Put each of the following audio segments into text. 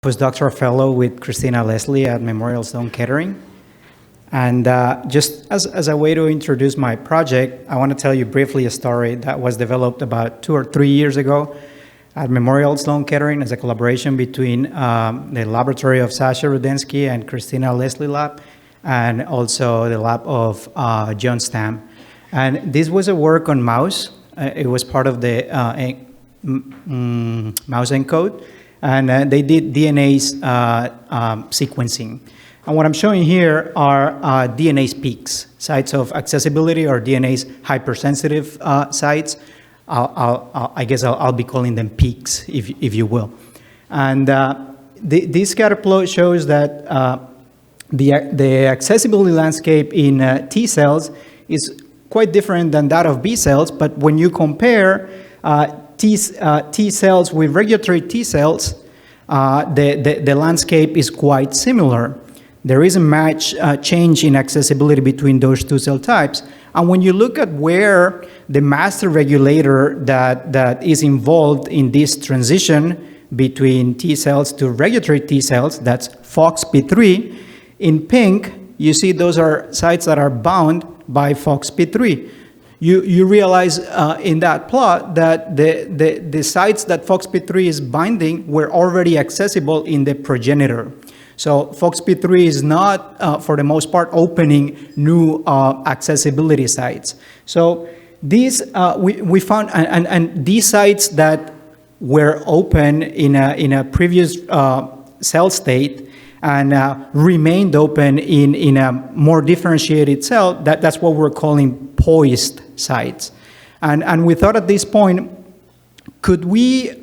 postdoctoral fellow with Christina Leslie at Memorial Sloan Kettering. And just as a way to introduce my project, I want to tell you briefly a story that was developed about 2 or 3 years ago at Memorial Sloan Kettering as a collaboration between the laboratory of Sasha Rudensky and Christina Leslie lab, and also the lab of John Stam. And this was a work on mouse. It was part of the mouse ENCODE, and they did DNase sequencing. And what I'm showing here are DNase peaks, sites of accessibility or DNase hypersensitive sites. I guess I'll be calling them peaks, if you will. And this scatter plot shows that the accessibility landscape in T cells is quite different than that of B cells, but when you compare T cells with regulatory T cells, the landscape is quite similar. There isn't much change in accessibility between those two cell types. And when you look at where the master regulator that is involved in this transition between T cells to regulatory T cells, that's FOXP3, in pink, you see those are sites that are bound by FOXP3. You realize in that plot that the sites that FOXP3 is binding were already accessible in the progenitor. So FOXP3 is not, for the most part, opening new accessibility sites. So these we found, and these sites that were open in a previous cell state and remained open in a more differentiated cell, that's what we're calling poised sites. And we thought at this point, could we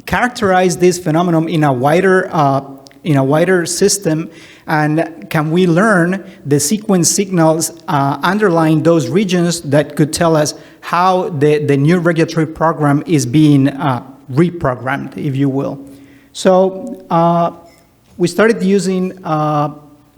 characterize this phenomenon in a wider system, and can we learn the sequence signals underlying those regions that could tell us how the new regulatory program is being reprogrammed, if you will. So we started using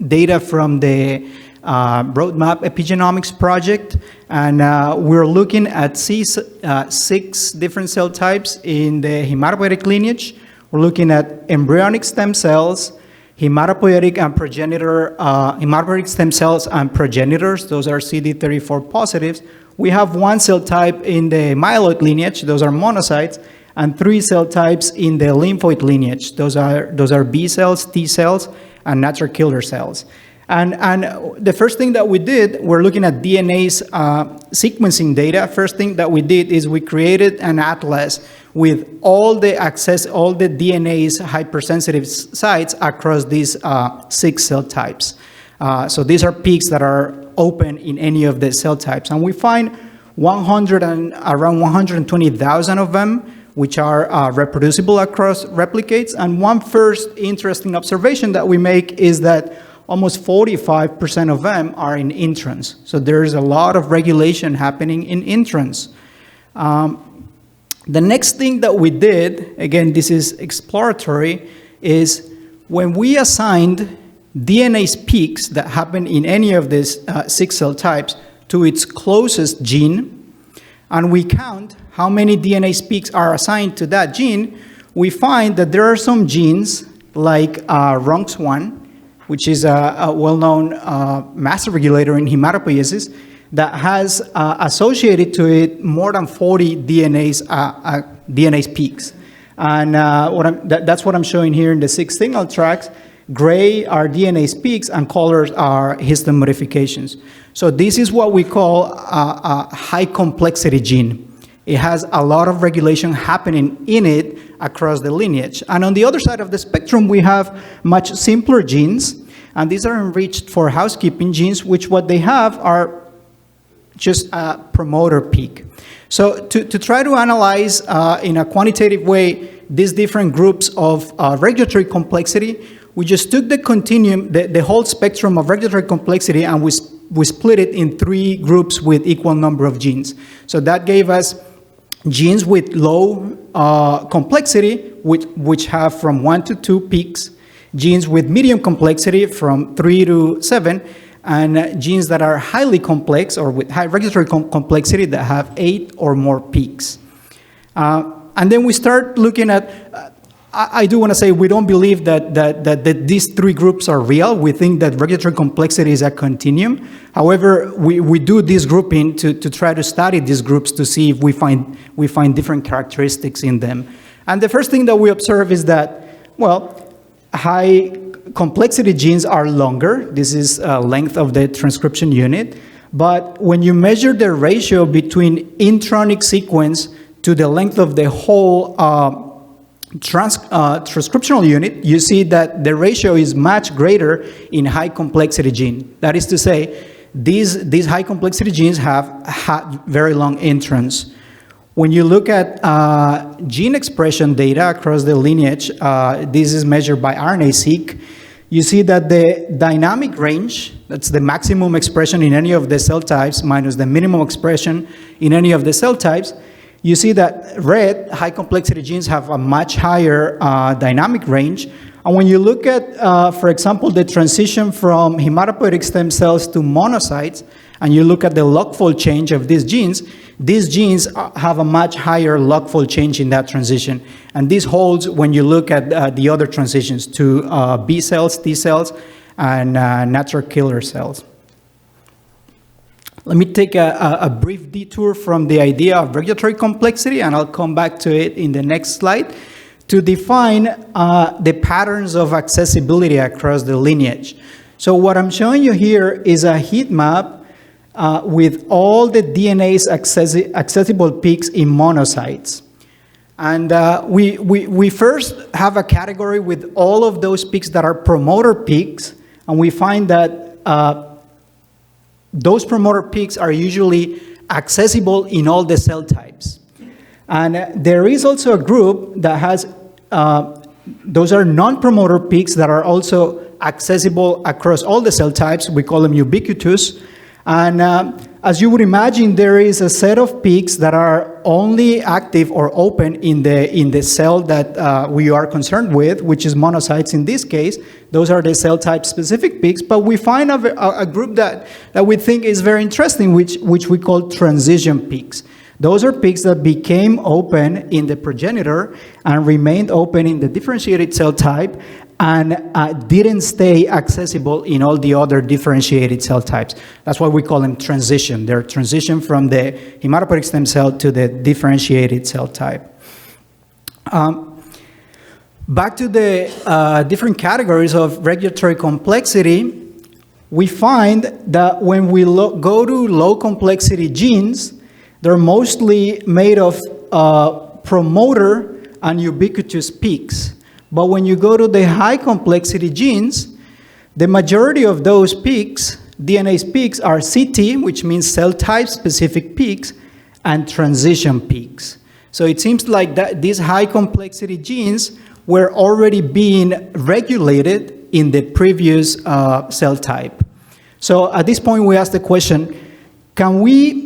data from the Roadmap Epigenomics project, and we're looking at 6 different cell types in the hematopoietic lineage. We're looking at embryonic stem cells, hematopoietic and progenitor, hematopoietic stem cells and progenitors, those are CD34 positives. We have 1 cell type in the myeloid lineage, those are monocytes, and 3 cell types in the lymphoid lineage, those are B cells, T cells, and natural killer cells. And the first thing that we did, we're looking at DNase sequencing data. First thing that we did is we created an atlas with all the DNase hypersensitive sites across these 6 cell types. So these are peaks that are open in any of the cell types. And we find around 120,000 of them, which are reproducible across replicates. And one first interesting observation that we make is that almost 45% of them are in introns. So there's a lot of regulation happening in introns. The next thing that we did, again, this is exploratory, is when we assigned DNase peaks that happen in any of these 6 cell types to its closest gene, and we count how many DNase peaks are assigned to that gene, we find that there are some genes like RUNX1, which is a well-known master regulator in hematopoiesis, that has associated to it more than 40 DNase peaks. And that's what I'm showing here in the 6 signal tracks. Gray are DNase peaks, and colors are histone modifications. So this is what we call a high complexity gene. It has a lot of regulation happening in it across the lineage. And on the other side of the spectrum, we have much simpler genes, and these are enriched for housekeeping genes, which what they have are just a promoter peak. So to try to analyze in a quantitative way these different groups of regulatory complexity, we just took the continuum, the whole spectrum of regulatory complexity, and we split it in 3 groups with equal number of genes. So that gave us genes with low complexity, which have from 1 to 2 peaks, genes with medium complexity from 3 to 7, and genes that are highly complex or with high regulatory complexity that have 8 or more peaks. And then we start looking at I do want to say we don't believe that these three groups are real. We think that regulatory complexity is a continuum. However, we do this grouping to try to study these groups to see if we find different characteristics in them. And the first thing that we observe is that, well, high complexity genes are longer. This is length of the transcription unit. But when you measure the ratio between intronic sequence to the length of the whole transcriptional unit, you see that the ratio is much greater in high complexity gene. That is to say, these high complexity genes have very long introns. When you look at gene expression data across the lineage, this is measured by RNA-seq, you see that the dynamic range, that's the maximum expression in any of the cell types minus the minimum expression in any of the cell types, you see that red, high complexity genes have a much higher dynamic range. And when you look at, for example, the transition from hematopoietic stem cells to monocytes, and you look at the log-fold change of these genes have a much higher log-fold change in that transition. And this holds when you look at the other transitions to B cells, T cells, and natural killer cells. Let me take a brief detour from the idea of regulatory complexity, and I'll come back to it in the next slide, to define the patterns of accessibility across the lineage. So what I'm showing you here is a heat map with all the DNase accessible peaks in monocytes. And we first have a category with all of those peaks that are promoter peaks, and we find that those promoter peaks are usually accessible in all the cell types. And there is also a group that has, those are non-promoter peaks that are also accessible across all the cell types. We call them ubiquitous. And as you would imagine, there is a set of peaks that are only active or open in the cell that we are concerned with, which is monocytes in this case. Those are the cell type specific peaks, but we find a group that we think is very interesting, which we call transition peaks. Those are peaks that became open in the progenitor and remained open in the differentiated cell type and didn't stay accessible in all the other differentiated cell types. That's why we call them transition. They're transition from the hematopoietic stem cell to the differentiated cell type. Back to the different categories of regulatory complexity, we find that when we go to low complexity genes, they're mostly made of promoter and ubiquitous peaks. But when you go to the high complexity genes, the majority of those peaks, DNase peaks, are CT, which means cell type specific peaks, and transition peaks. So it seems like that these high complexity genes were already being regulated in the previous cell type. So at this point we ask the question, can we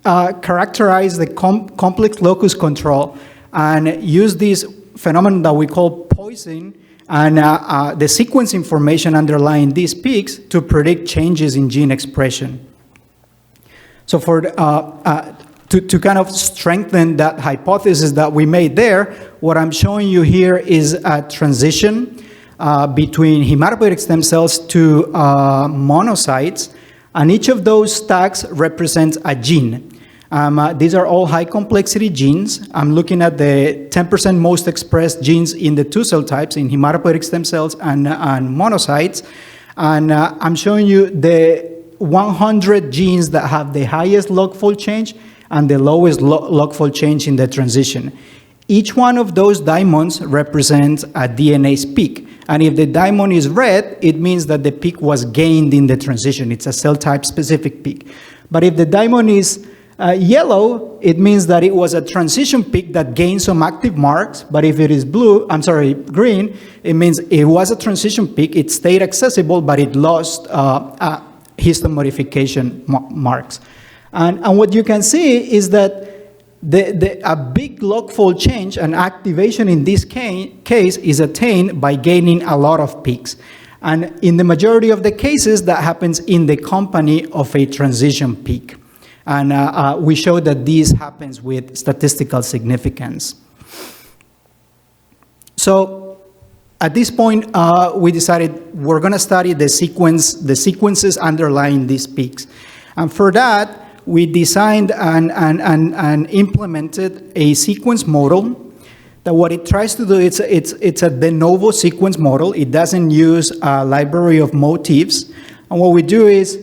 characterize the complex locus control and use this phenomenon that we call poising and the sequence information underlying these peaks to predict changes in gene expression? So for to kind of strengthen that hypothesis that we made there, what I'm showing you here is a transition between hematopoietic stem cells to monocytes, and each of those stacks represents a gene. These are all high complexity genes. I'm looking at the 10% most expressed genes in the two cell types, in hematopoietic stem cells and monocytes. And I'm showing you the 100 genes that have the highest log-fold change and the lowest log-fold change in the transition. Each one of those diamonds represents a DNase peak. And if the diamond is red, it means that the peak was gained in the transition. It's a cell type specific peak. But if the diamond is yellow, it means that it was a transition peak that gained some active marks. But if it is green, it means it was a transition peak. It stayed accessible, but it lost histone modification marks. And what you can see is that a big log-fold change and activation in this case is attained by gaining a lot of peaks. And in the majority of the cases, that happens in the company of a transition peak. And we show that this happens with statistical significance. So at this point, we decided we're going to study the sequences underlying these peaks. And for that, we designed and implemented a sequence model that what it tries to do, it's a de novo sequence model. It doesn't use a library of motifs. And what we do is,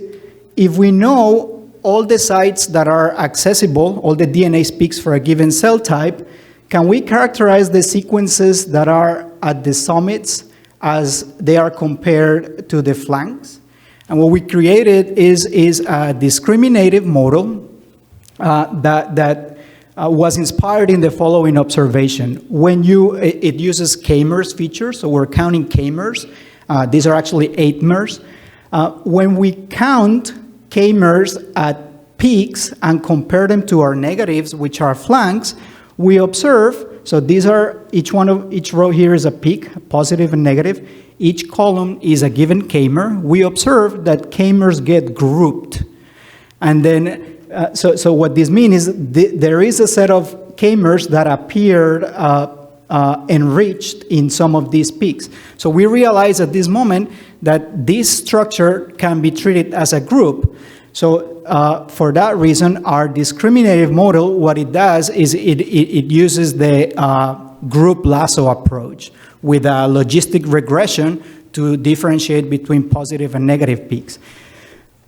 if we know all the sites that are accessible, all the DNase peaks for a given cell type, can we characterize the sequences that are at the summits as they are compared to the flanks? And what we created is a discriminative model that was inspired in the following observation. When it uses k-mers features, so we're counting k-mers. These are actually 8-mers. When we count k-mers at peaks and compare them to our negatives, which are flanks, we observe, so these are, each row here is a peak, positive and negative. Each column is a given k-mer. We observe that k-mers get grouped. And then, so what this means is there is a set of k-mers that appeared enriched in some of these peaks. So we realize at this moment that this structure can be treated as a group. So for that reason, our discriminative model, what it does is it uses the group lasso approach with a logistic regression to differentiate between positive and negative peaks.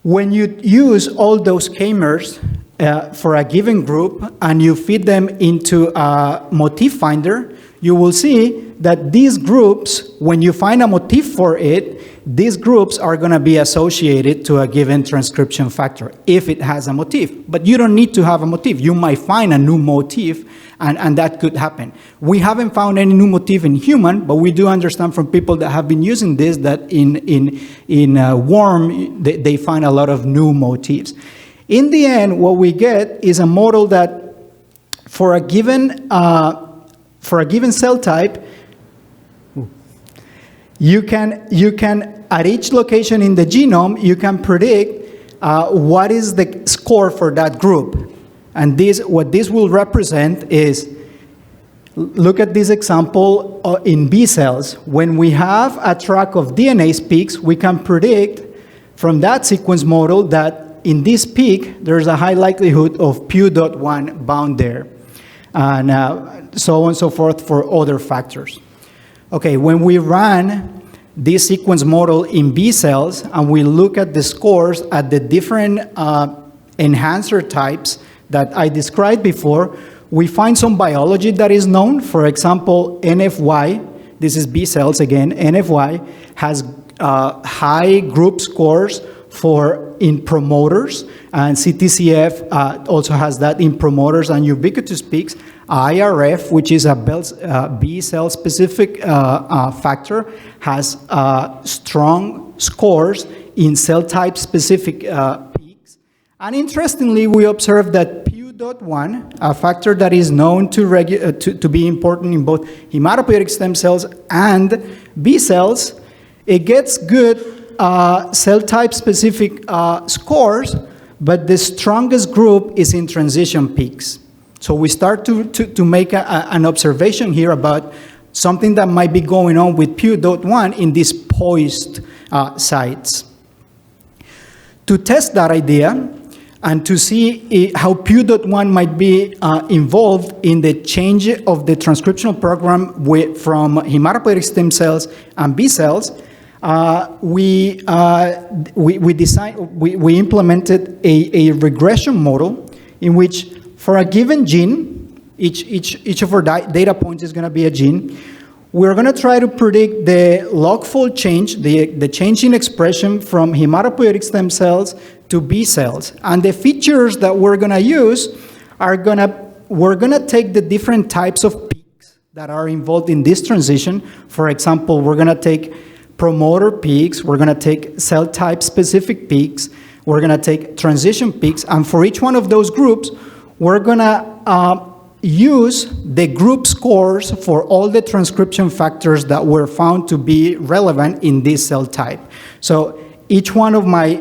When you use all those k-mers for a given group and you feed them into a motif finder, you will see that these groups, when you find a motif for it, these groups are going to be associated to a given transcription factor if it has a motif. But you don't need to have a motif. You might find a new motif, and that could happen. We haven't found any new motif in human, but we do understand from people that have been using this that in worm, they find a lot of new motifs. In the end, what we get is a model that for a given cell type, you can at each location in the genome, you can predict what is the score for that group. And what this will represent is, look at this example in B cells. When we have a track of DNase peaks, we can predict from that sequence model that in this peak, there's a high likelihood of PU.1 bound there. And so on and so forth for other factors. Okay, when we run this sequence model in B cells and we look at the scores at the different enhancer types that I described before, we find some biology that is known. For example, NFY, this is B cells again, NFY has high group scores in promoters, and CTCF also has that in promoters and ubiquitous peaks. IRF, which is a B cell specific factor, has strong scores in cell type specific peaks. And interestingly, we observed that PU.1, a factor that is known to be important in both hematopoietic stem cells and B cells, it gets good cell type specific scores, but the strongest group is in transition peaks. So we start to make an observation here about something that might be going on with PU.1 in these poised sites. To test that idea and to see how PU.1 might be involved in the change of the transcriptional program from hematopoietic stem cells and B cells, we implemented a regression model in which for a given gene, each of our data points is going to be a gene. We're going to try to predict the log-fold change, the change in expression from hematopoietic stem cells to B cells. And the features that we're going to use are we're going to take the different types of peaks that are involved in this transition. For example, we're going to take promoter peaks, we're going to take cell type specific peaks, we're going to take transition peaks, and for each one of those groups, we're going to use the group scores for all the transcription factors that were found to be relevant in this cell type. So each one of my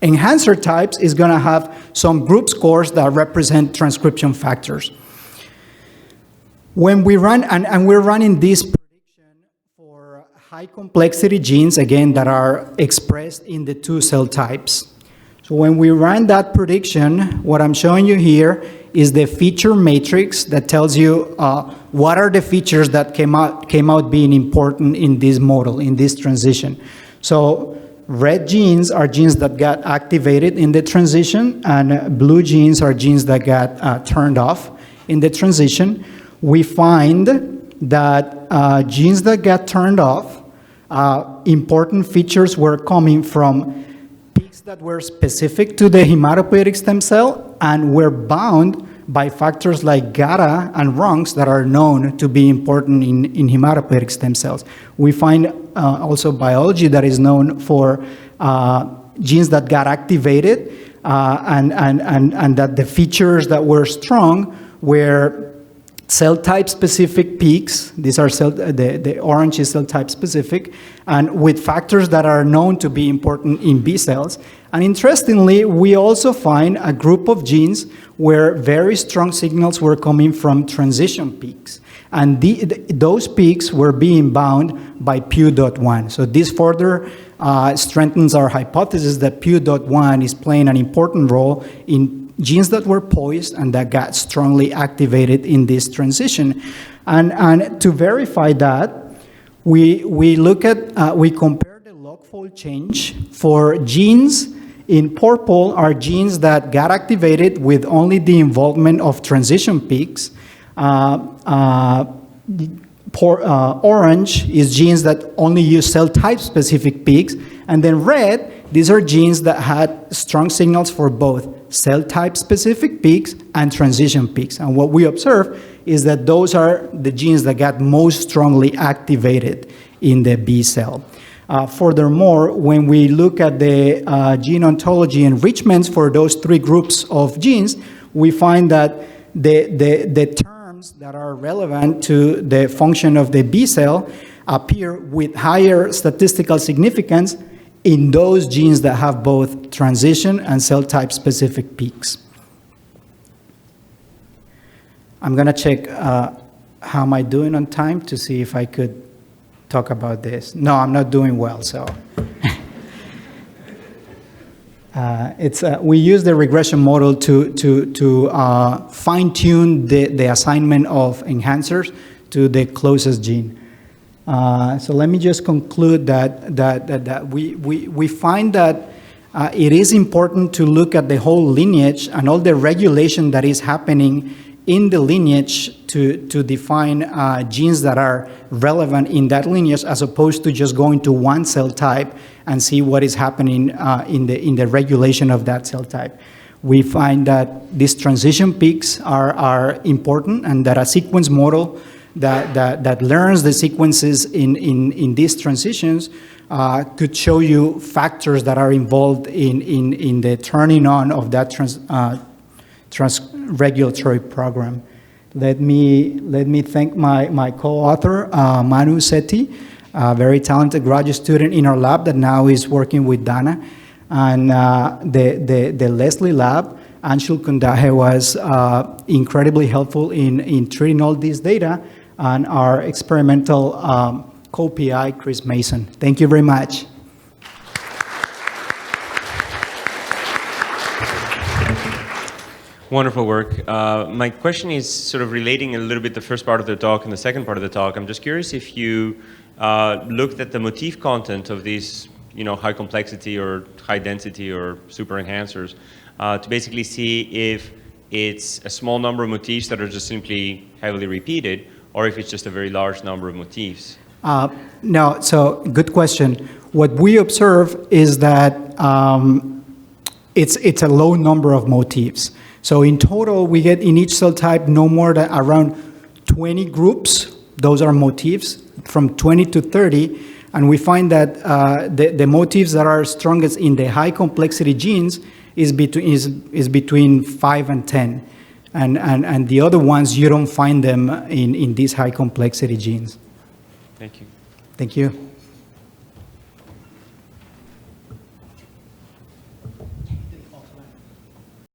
enhancer types is going to have some group scores that represent transcription factors. When we run, and we're running this prediction for high complexity genes, again, that are expressed in the 2 cell types. So when we run that prediction, what I'm showing you here is the feature matrix that tells you what are the features that came out being important in this model, in this transition. So red genes are genes that got activated in the transition, and blue genes are genes that got turned off in the transition. We find that genes that got turned off, important features were coming from peaks that were specific to the hematopoietic stem cell and were bound by factors like GATA and RUNX that are known to be important in hematopoietic stem cells. We find also biology that is known for genes that got activated and that the features that were strong were cell type specific peaks. These are the orange is cell type specific, and with factors that are known to be important in B cells. And interestingly, we also find a group of genes where very strong signals were coming from transition peaks. And those peaks were being bound by PU.1. So this further strengthens our hypothesis that PU.1 is playing an important role in genes that were poised and that got strongly activated in this transition. And to verify that, we compare the log fold change for genes in purple are genes that got activated with only the involvement of transition peaks. Orange is genes that only use cell type specific peaks, and then red, these are genes that had strong signals for both cell type specific peaks and transition peaks. And what we observe is that those are the genes that got most strongly activated in the B cell. Furthermore, when we look at the gene ontology enrichments for those 3 groups of genes, we find that the terms that are relevant to the function of the B cell appear with higher statistical significance in those genes that have both transition and cell type specific peaks. I'm going to check how am I doing on time to see if I could talk about this. No, I'm not doing well, so. We use the regression model to fine-tune the assignment of enhancers to the closest gene. So let me just conclude that we find that it is important to look at the whole lineage and all the regulation that is happening in the lineage to define genes that are relevant in that lineage, as opposed to just going to one cell type and see what is happening in the regulation of that cell type. We find that these transition peaks are important, and that a sequence model that learns the sequences in these transitions could show you factors that are involved in the turning on of that regulatory program. Let me thank my co-author, Manu Sethi, a very talented graduate student in our lab that now is working with Dana, and the Leslie lab. Anshul Kundahe was incredibly helpful in treating all this data, and our experimental co-PI, Chris Mason. Thank you very much. Wonderful work. My question is sort of relating a little bit the first part of the talk and the second part of the talk. I'm just curious if you looked at the motif content of these, high complexity or high density or super enhancers to basically see if it's a small number of motifs that are just simply heavily repeated, or if it's just a very large number of motifs. No, so good question. What we observe is that it's a low number of motifs. So in total, we get in each cell type no more than around 20 groups. Those are motifs, from 20 to 30. And we find that the motifs that are strongest in the high complexity genes is between 5 and 10. And the other ones, you don't find them in these high complexity genes. Thank you. Thank you.